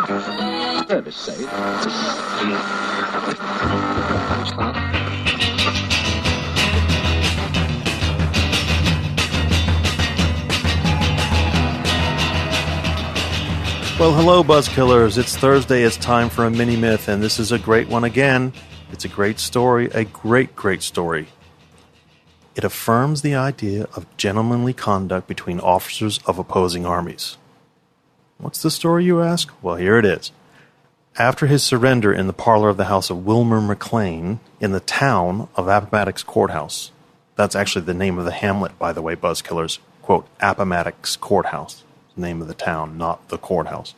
Well, hello, Buzzkillers. It's Thursday. It's time for a mini-myth, and this is a great one again. It's a great story, a great, great story. It affirms the idea of gentlemanly conduct between officers of opposing armies. What's the story, you ask? Well, here it is. After his surrender in the parlor of the house of Wilmer McLean in the town of Appomattox Court House, that's actually the name of the hamlet, by the way, Buzzkillers, quote, Appomattox Court House. Name of the town, not the courthouse.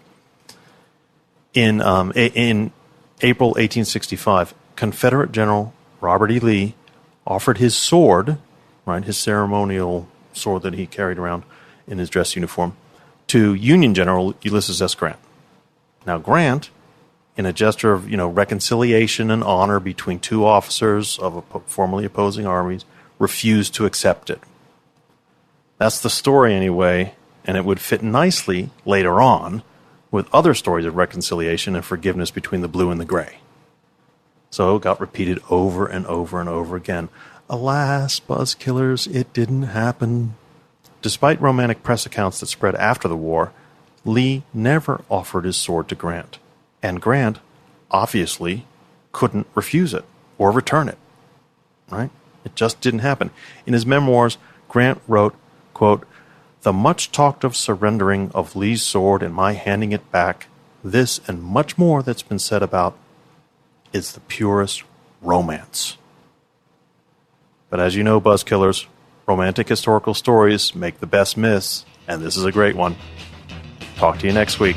In April 1865, Confederate General Robert E. Lee offered his sword, right, his ceremonial sword that he carried around in his dress uniform, to Union General Ulysses S. Grant. Now, Grant, in a gesture of reconciliation and honor between two officers of formerly opposing armies, refused to accept it. That's the story, anyway. And it would fit nicely later on with other stories of reconciliation and forgiveness between the blue and the gray. So it got repeated over and over and over again. Alas, Buzzkillers, it didn't happen. Despite romantic press accounts that spread after the war, Lee never offered his sword to Grant. And Grant, obviously, couldn't refuse it or return it. Right? It just didn't happen. In his memoirs, Grant wrote, quote, "The much talked of surrendering of Lee's sword and my handing it back, this and much more that's been said about, is the purest romance." But as you know, Buzzkillers, romantic historical stories make the best myths, and this is a great one. Talk to you next week.